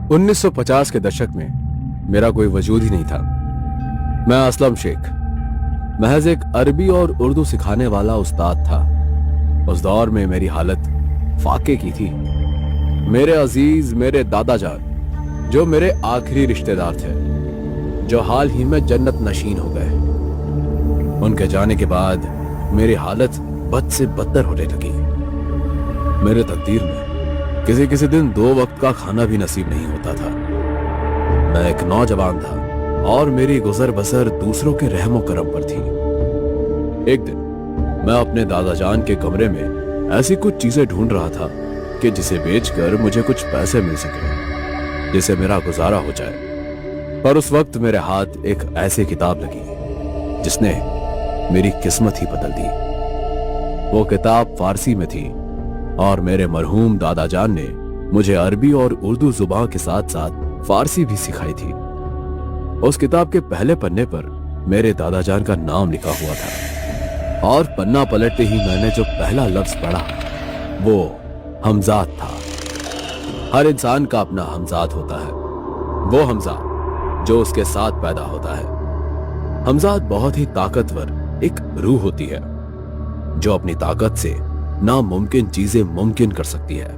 1950 के दशक में मेरा कोई वजूद ही नहीं था। मैं असलम शेख महज एक अरबी और उर्दू सिखाने वाला उस्ताद था। उस दौर में मेरी हालत फाके की थी। मेरे अजीज, मेरे दादा जान, जो मेरे आखिरी रिश्तेदार थे, जो हाल ही में जन्नत नशीन हो गए, उनके जाने के बाद मेरी हालत बद से बदतर होने लगी। मेरे तकदीर में किसी किसी दिन 2 वक्त का खाना भी नसीब नहीं होता था। मैं एक नौजवान था और मेरी गुजर बसर दूसरों के रहमो करम पर थी। एक दिन मैं अपने दादा जान के कमरे में ऐसी कुछ चीजें ढूंढ रहा था कि जिसे बेचकर मुझे कुछ पैसे मिल सके, जिससे मेरा गुजारा हो जाए। पर उस वक्त मेरे हाथ एक ऐसी किताब लगी जिसने मेरी किस्मत ही बदल दी। वो किताब फारसी में थी और मेरे मरहूम दादा जान ने मुझे अरबी और उर्दू जुबान के साथ साथ फारसी भी सिखाई थी। उस किताब के पहले पन्ने पर मेरे दादा जान का नाम लिखा हुआ था और पन्ना पलटते ही मैंने जो पहला लफ्ज पढ़ा वो हमजाद था। हर इंसान का अपना हमजाद होता है, वो हमजाद जो उसके साथ पैदा होता है। हमजाद बहुत ही ताकतवर एक रूह होती है जो अपनी ताकत से नामुमकिन चीजें मुमकिन कर सकती है।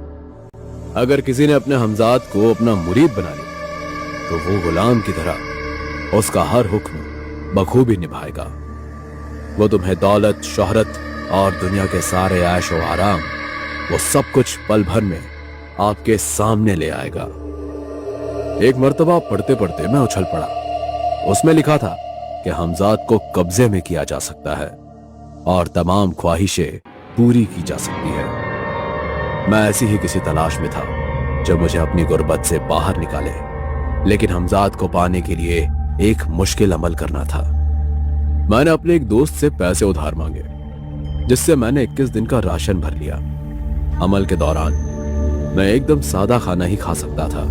अगर किसी ने अपने हमजाद को अपना मुरीद बना लिया तो वो गुलाम की तरह उसका हर हुक्म बखूबी निभाएगा। वो तुम्हें दौलत, शोहरत और दुनिया के सारे ऐश और आराम, वो सब कुछ पल भर में आपके सामने ले आएगा। एक मर्तबा पढ़ते पढ़ते मैं उछल पड़ा। उसमें लिखा था कि हमजाद को कब्जे में किया जा सकता है और तमाम ख्वाहिशें पूरी की जा सकती है। मैं ऐसी ही किसी तलाश में था जो मुझे अपनी गुर्बत से बाहर निकाले, लेकिन हमजाद को पाने के लिए एक मुश्किल अमल करना था। मैंने अपने एक दोस्त से पैसे उधार मांगे, जिससे मैंने 21 दिन का राशन भर लिया। अमल के दौरान मैं एकदम सादा खाना ही खा सकता था।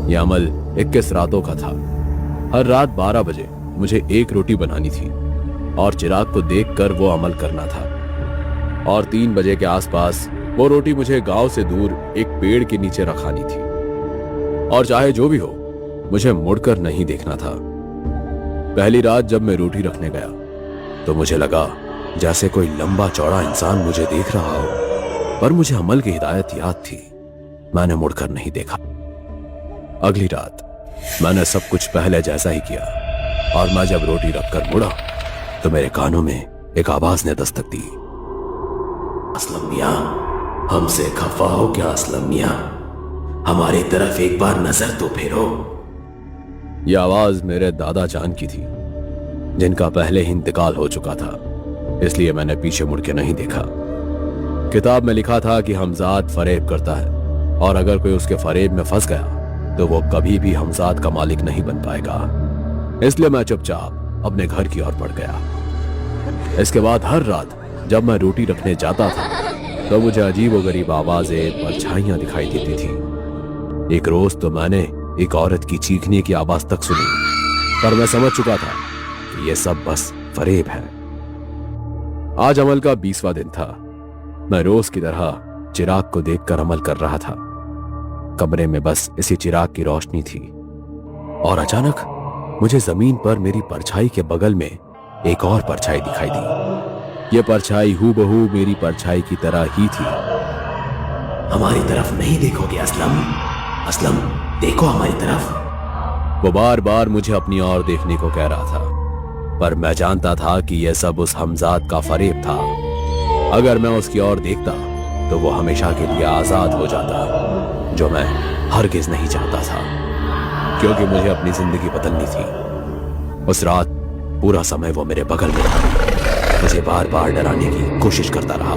यह अमल 21 रातों का था। हर रात 12 बजे मुझे एक रोटी बनानी थी और चिराग को देखकर वो अमल करना था, और 3 बजे के आसपास वो रोटी मुझे गांव से दूर एक पेड़ के नीचे रखानी थी, और चाहे जो भी हो मुझे मुड़कर नहीं देखना था। पहली रात जब मैं रोटी रखने गया तो मुझे लगा जैसे कोई लंबा चौड़ा इंसान मुझे देख रहा हो, पर मुझे अमल की हिदायत याद थी। मैंने मुड़कर नहीं देखा। अगली रात मैंने सब कुछ पहले जैसा ही किया, और मैं जब रोटी रखकर मुड़ा तो मेरे कानों में एक आवाज ने दस्तक दी। असलम मियां, हमसे खफा हो क्या असलम मियां? हमारी तरफ एक बार नजर तो फेरो। यह आवाज मेरे दादा जान की थी, जिनका पहले ही इंतकाल हो चुका था, इसलिए मैंने पीछे मुड़ के नहीं देखा। किताब में लिखा था कि हमजाद फरेब करता है, और अगर कोई उसके फरेब में फंस गया तो वो कभी भी हमजाद का मालिक नहीं बन पाएगा। इसलिए मैं चुपचाप अपने घर की ओर बढ़ गया। इसके बाद हर रात जब मैं रोटी रखने जाता था तो मुझे अजीब व गरीब आवाजें, परछाइयां दिखाई देती थी। एक रोज तो मैंने एक औरत की चीखने की आवाज तक सुनी, पर मैं समझ चुका था कि यह सब बस फरेब है। आज अमल का 20वां दिन था। मैं रोज की तरह चिराग को देखकर अमल कर रहा था। कमरे में बस इसी चिराग की रोशनी थी, और अचानक मुझे जमीन पर मेरी परछाई के बगल में एक और परछाई दिखाई दी। यह परछाई हूबहू मेरी परछाई की तरह ही थी। हमारी तरफ नहीं देखोगे असलम? असलम, देखो हमारी तरफ। वो बार बार मुझे अपनी ओर देखने को कह रहा था, पर मैं जानता था कि यह सब उस हमजाद का फरेब था। अगर मैं उसकी ओर देखता तो वो हमेशा के लिए आजाद हो जाता, जो मैं हरगिज नहीं चाहता था, क्योंकि मुझे अपनी जिंदगी बदलनी थी। उस रात पूरा समय वो मेरे बगल में था, मुझे बार बार डराने की कोशिश करता रहा।